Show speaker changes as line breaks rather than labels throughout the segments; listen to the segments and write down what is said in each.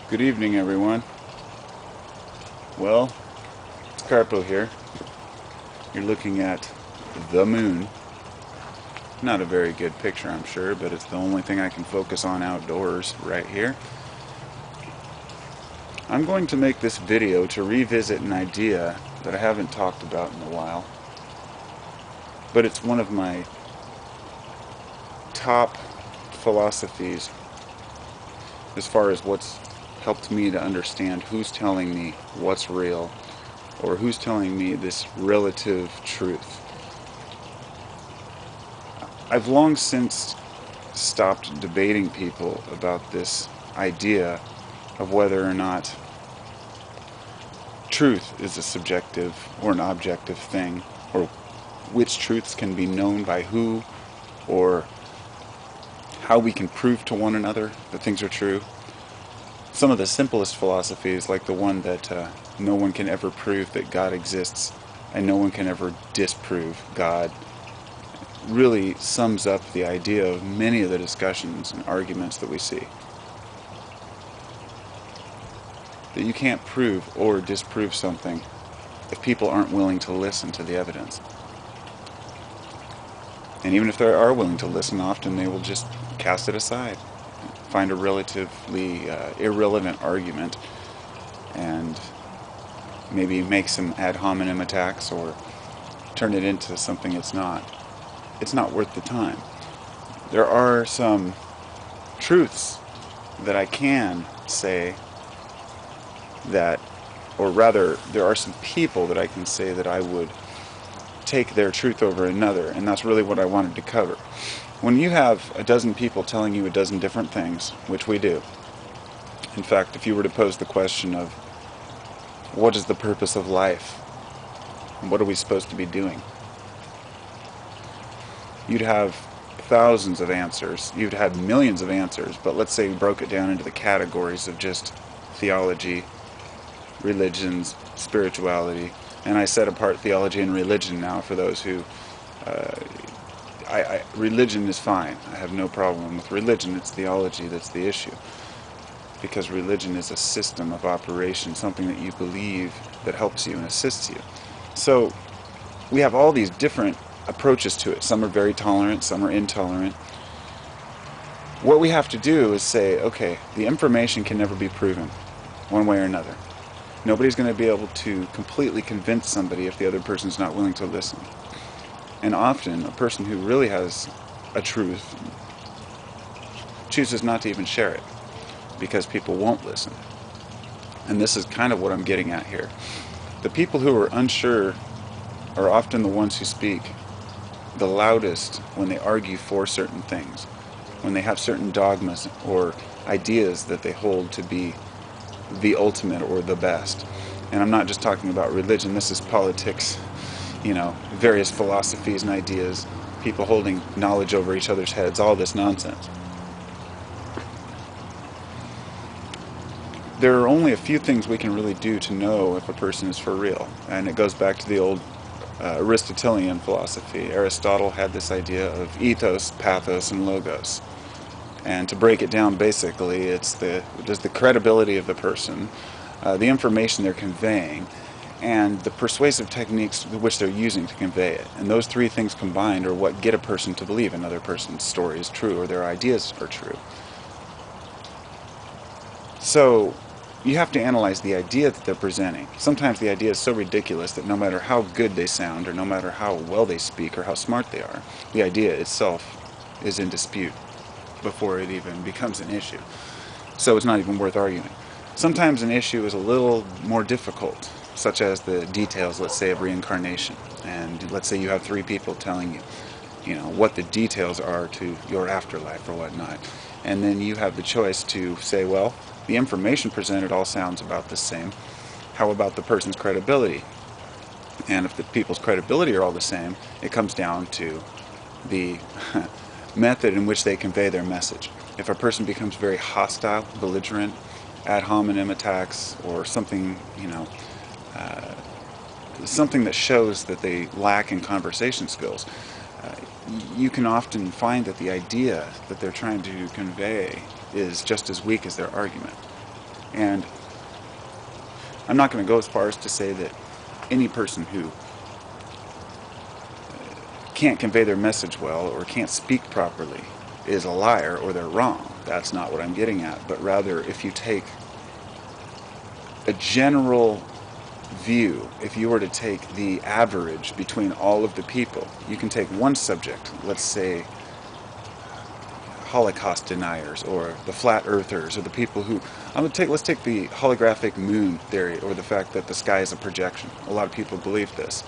Good evening, everyone. Well, it's Carpo here. You're looking at the moon. Not a very good picture, I'm sure, but it's the only thing I can focus on outdoors right here. I'm going to make this video to revisit an idea that I haven't talked about in a while, but it's one of my top philosophies as far as what's helped me to understand who's telling me what's real or who's telling me this relative truth. I've long since stopped debating people about this idea of whether or not truth is a subjective or an objective thing, or which truths can be known by who, or how we can prove to one another that things are true. Some of the simplest philosophies, like the one that no one can ever prove that God exists and no one can ever disprove God, really sums up the idea of many of the discussions and arguments that we see. That you can't prove or disprove something if people aren't willing to listen to the evidence. And even if they are willing to listen, often they will just cast it aside, find a relatively irrelevant argument, and maybe make some ad hominem attacks or turn it into something it's not. It's not worth the time. There are some truths that I can say that, or rather, there are some people that I can say that I would take their truth over another, and that's really what I wanted to cover. When you have a dozen people telling you a dozen different things, which we do, in fact, if you were to pose the question of what is the purpose of life, and what are we supposed to be doing, you'd have thousands of answers, you'd have millions of answers, but let's say you broke it down into the categories of just theology, religions, spirituality, and I set apart theology and religion now for those who, religion is fine. I have no problem with religion. It's theology that's the issue. Because religion is a system of operation, something that you believe that helps you and assists you. So we have all these different approaches to it. Some are very tolerant, some are intolerant. What we have to do is say, okay, the information can never be proven, one way or another. Nobody's going to be able to completely convince somebody if the other person's not willing to listen. And often, a person who really has a truth chooses not to even share it because people won't listen. And this is kind of what I'm getting at here. The people who are unsure are often the ones who speak the loudest when they argue for certain things, when they have certain dogmas or ideas that they hold to be the ultimate or the best. And I'm not just talking about religion, this is politics, various philosophies and ideas, people holding knowledge over each other's heads, all this nonsense. There are only a few things we can really do to know if a person is for real, and it goes back to the old Aristotelian philosophy. Aristotle had this idea of ethos, pathos, and logos. And to break it down, basically, it's the credibility of the person, the information they're conveying, and the persuasive techniques which they're using to convey it. And those three things combined are what get a person to believe another person's story is true or their ideas are true. So you have to analyze the idea that they're presenting. Sometimes the idea is so ridiculous that no matter how good they sound or no matter how well they speak or how smart they are, the idea itself is in dispute before it even becomes an issue. So it's not even worth arguing. Sometimes an issue is a little more difficult, such as the details, let's say, of reincarnation. And let's say you have three people telling you, what the details are to your afterlife or whatnot. And then you have the choice to say, well, the information presented all sounds about the same. How about the person's credibility? And if the people's credibility are all the same, it comes down to the method in which they convey their message. If a person becomes very hostile, belligerent, ad hominem attacks, or something, something that shows that they lack in conversation skills, you can often find that the idea that they're trying to convey is just as weak as their argument. And I'm not going to go as far as to say that any person who can't convey their message well or can't speak properly is a liar or they're wrong. That's not what I'm getting at. But rather, if you take a general view, if you were to take the average between all of the people, you can take one subject, let's say Holocaust deniers or the flat earthers or the people who let's take the holographic moon theory, or the fact that the sky is a projection. A lot of people believe this,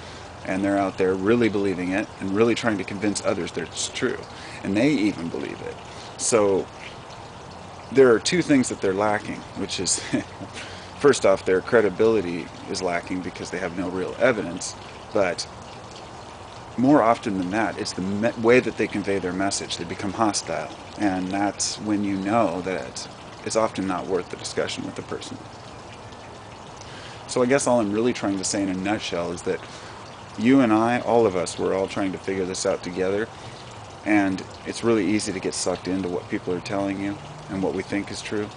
and they're out there really believing it and really trying to convince others that it's true, and they even believe it. So there are two things that they're lacking, which is first off, their credibility is lacking because they have no real evidence, but more often than that, it's the way that they convey their message. They become hostile, and that's when you know that it's often not worth the discussion with the person. So I guess all I'm really trying to say in a nutshell is that you and I, all of us, we're all trying to figure this out together, and it's really easy to get sucked into what people are telling you and what we think is true.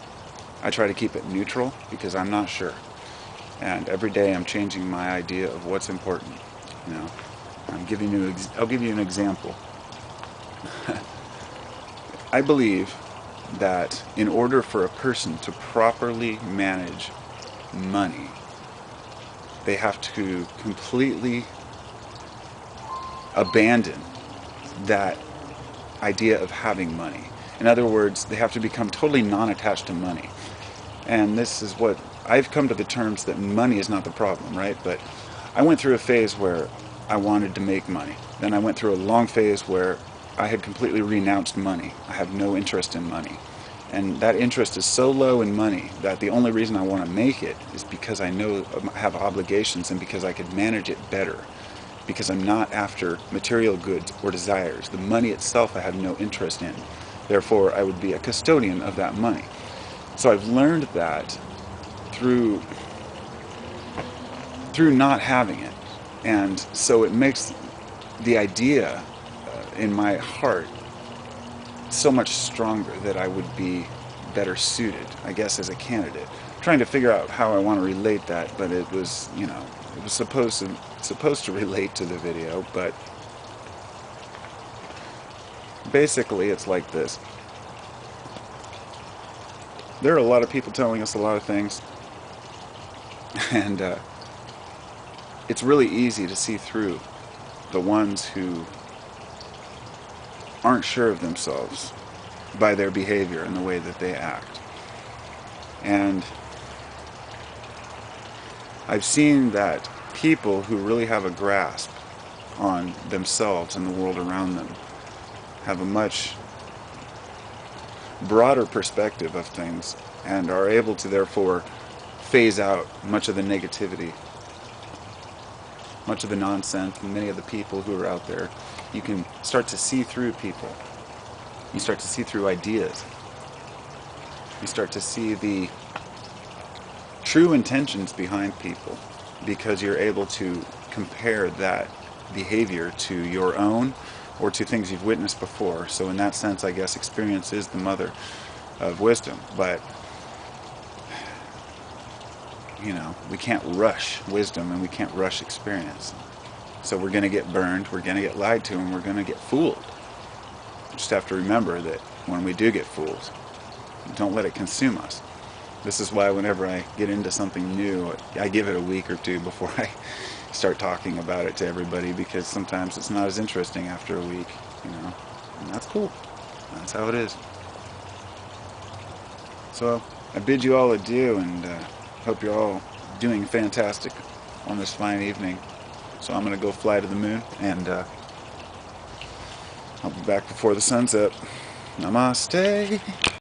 I try to keep it neutral because I'm not sure, and every day I'm changing my idea of what's important. You know, I'll give you an example. I believe that in order for a person to properly manage money, they have to completely abandon that idea of having money. In other words, they have to become totally non-attached to money. And this is what I've come to the terms that money is not the problem, right? But I went through a phase where I wanted to make money. Then I went through a long phase where I had completely renounced money. I have no interest in money. And that interest is so low in money that the only reason I want to make it is because I know I have obligations and because I could manage it better. Because I'm not after material goods or desires. The money itself I have no interest in. Therefore, I would be a custodian of that money. So I've learned that through not having it. And so it makes the idea in my heart so much stronger that I would be better suited, I guess, as a candidate. I'm trying to figure out how I want to relate that, but it was, it was supposed to relate to the video, but basically it's like this. There are a lot of people telling us a lot of things, and it's really easy to see through the ones who aren't sure of themselves by their behavior and the way that they act. And I've seen that people who really have a grasp on themselves and the world around them have a much broader perspective of things and are able to therefore phase out much of the negativity, much of the nonsense, and many of the people who are out there. You can start to see through people. You start to see through ideas. You start to see the true intentions behind people because you're able to compare that behavior to your own or to things you've witnessed before. So in that sense, I guess experience is the mother of wisdom. But we can't rush wisdom and we can't rush experience. So we're going to get burned, we're going to get lied to, and we're going to get fooled. Just have to remember that when we do get fooled, don't let it consume us. This is why whenever I get into something new, I give it a week or two before I start talking about it to everybody, because sometimes it's not as interesting after a week, and that's cool. That's how it is. So I bid you all adieu, and hope you're all doing fantastic on this fine evening. So I'm going to go fly to the moon, and I'll be back before the sun's up. Namaste.